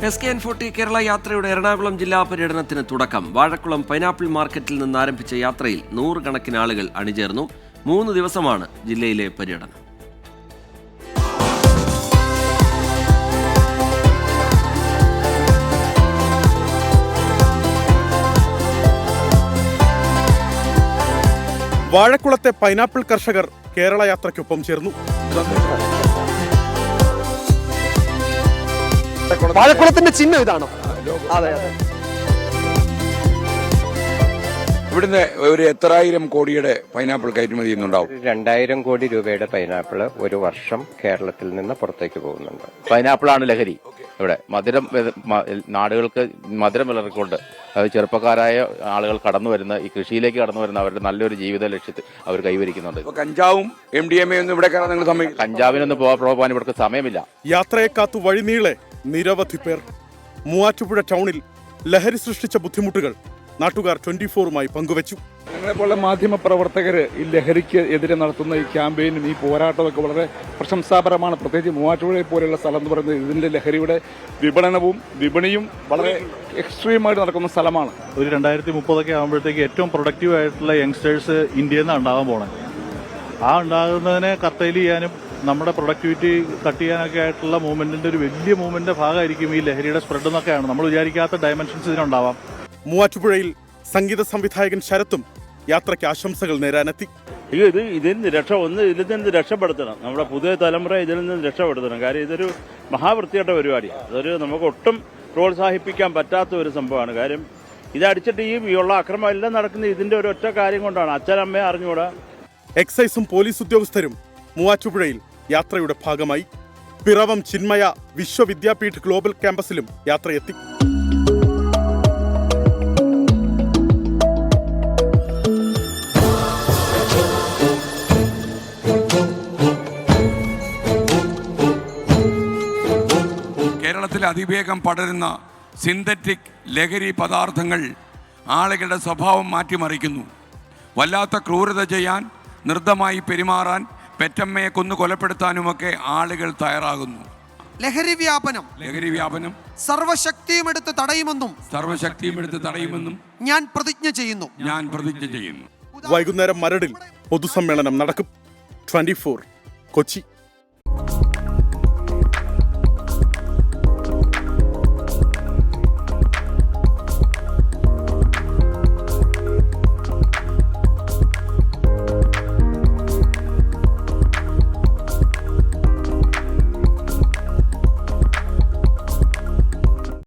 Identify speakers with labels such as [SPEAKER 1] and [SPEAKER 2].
[SPEAKER 1] SKN40 Kerala യാത്രയുടെ എറണാകുളം ജില്ലാ പര്യടനത്തിന് തുടക്കം. വാഴക്കുളം പൈനാപ്പിൾ മാർക്കറ്റിൽ നിന്ന് ആരംഭിച്ച യാത്രയിൽ 100 കണക്കിന് ആളുകൾ അണിചേർന്നു. 3 ദിവസമാണ് ജില്ലയിലെ പര്യടനം.
[SPEAKER 2] വാഴക്കുളത്തെ പൈനാപ്പിൾ കർഷകർ കേരള യാത്രയ്ക്കൊപ്പം ചേർന്നു.
[SPEAKER 3] വാഴക്കുളത്തിന്റെ ചിഹ്നം ഇതാണോ? അതെ അതെ.
[SPEAKER 4] ഇവിടുന്ന് ഒരു എത്രായിരം കോടിയുടെ പൈനാപ്പിൾ കയറ്റുമതി ചെയ്യുന്നുണ്ടാവും.
[SPEAKER 5] 2000 കോടി രൂപയുടെ പൈനാപ്പിൾ ഒരു വർഷം കേരളത്തിൽ നിന്ന് പുറത്തേക്ക് പോകുന്നുണ്ട്.
[SPEAKER 6] പൈനാപ്പിളാണ് ലഹരി. ഇവിടെ മധുരം നാടുകൾക്ക് മധുരം വിളറിക്കൊണ്ട് അത് ചെറുപ്പക്കാരായ ആളുകൾ കടന്നു വരുന്ന ഈ കൃഷിയിലേക്ക് കടന്നു വരുന്ന അവരുടെ നല്ലൊരു ജീവിത ലക്ഷ്യത്തിൽ അവർ കൈവരിക്കുന്നുണ്ട്.
[SPEAKER 4] കഞ്ചാവും MDMA ഒന്നും ഇവിടെ നിങ്ങൾ സമയം
[SPEAKER 6] കഞ്ചാവിനൊന്നും പോകാൻ ഇവർക്ക് സമയമില്ല.
[SPEAKER 2] യാത്രയെ കാത്തു വഴിനീളെ നിരവധി പേർ. മൂവാറ്റുപുഴ ടൗണിൽ ലഹരി സൃഷ്ടിച്ച ബുദ്ധിമുട്ടുകൾ നാട്ടുകാർ 24-മായി പങ്കുവച്ചു.
[SPEAKER 7] ഞങ്ങളെപ്പോലുള്ള മാധ്യമ പ്രവർത്തകർ ഈ ലഹരിക്ക് എതിരെ നടത്തുന്ന ഈ ക്യാമ്പയിനും ഈ പോരാട്ടമൊക്കെ വളരെ പ്രശംസാപരമാണ്. പ്രത്യേകിച്ച് മൂവാറ്റുപുഴയെ പോലെയുള്ള സ്ഥലം എന്ന് പറയുന്നത് ഇതിന്റെ ലഹരിയുടെ വിപണനവും വിപണിയും വളരെ എക്സ്ട്രീമായിട്ട് നടക്കുന്ന സ്ഥലമാണ്.
[SPEAKER 8] ഒരു 2030 ആകുമ്പോഴത്തേക്ക് ഏറ്റവും പ്രൊഡക്റ്റീവ് ആയിട്ടുള്ള യങ്സ്റ്റേഴ്സ് ഇന്ത്യയിൽ നിന്ന് ഉണ്ടാകാൻ പോണേ. ആ ഉണ്ടാകുന്നതിനെ കർട്ടൈൽ ചെയ്യാനും നമ്മുടെ പ്രൊഡക്ടിവിറ്റി കട്ട് ചെയ്യാനൊക്കെ ആയിട്ടുള്ള മൂവ്മെന്റിന്റെ ഒരു വലിയ മൂവ്മെന്റിന്റെ ഭാഗമായിരിക്കും ഈ ലഹരിയുടെ സ്പ്രെഡ് എന്നൊക്കെയാണ്. നമ്മൾ വിചാരിക്കാത്ത ഡയമെൻഷൻസ് ഇതിനുണ്ടാവാം.
[SPEAKER 2] മൂവാറ്റുപുഴയിൽ സംഗീത സംവിധായകൻ ശരത്തും യാത്രയ്ക്ക് ആശംസകൾ നേരാനെത്തി.
[SPEAKER 9] ഇതിൽ നിന്ന് രക്ഷപ്പെടുത്തണം. നമ്മുടെ പുതിയ തലമുറ ഇതിൽ നിന്ന് രക്ഷപ്പെടുത്തണം. കാര്യം ഇതൊരു മഹാവൃത്തിയായിട്ട പരിപാടിയാണ്. അതൊരു നമുക്ക് ഒട്ടും പ്രോത്സാഹിപ്പിക്കാൻ പറ്റാത്ത ഒരു സംഭവമാണ്. കാര്യം ഇതടിച്ചിട്ട് ഈ ഉള്ള അക്രമം എല്ലാം നടക്കുന്നത് ഇതിന്റെ ഒരു ഒറ്റ കാര്യം കൊണ്ടാണ്. അച്ഛനമ്മയെ അറിഞ്ഞുകൂടാ.
[SPEAKER 2] എക്സൈസും പോലീസ് ഉദ്യോഗസ്ഥരും മൂവാറ്റുപുഴയിൽ യാത്രയുടെ ഭാഗമായി. പിറവം ചിന്മയ വിശ്വവിദ്യാപീഠ് ഗ്ലോബൽ ക്യാമ്പസിലും യാത്രയെത്തി.
[SPEAKER 4] കേരളത്തിൽ അതിവേഗം പടരുന്ന സിന്തറ്റിക് ലഹരി പദാർത്ഥങ്ങൾ ആളുകളുടെ സ്വഭാവം മാറ്റിമറിക്കുന്നു. വല്ലാത്ത ക്രൂരത ചെയ്യാൻ, നൃത്തമായി പെരുമാറാൻ, പെറ്റമ്മയെ കൊന്നു കൊലപ്പെടുത്താനുമൊക്കെ ആളുകൾ തയ്യാറാകുന്നു.
[SPEAKER 10] ലഹരി വ്യാപനം സർവശക്തിയും എടുത്ത് തടയുമെന്നും ഞാൻ പ്രതിജ്ഞ ചെയ്യുന്നു.
[SPEAKER 2] വൈകുന്നേരം മരടിൽ പൊതുസമ്മേളനം നടക്കും. 24 കൊച്ചി.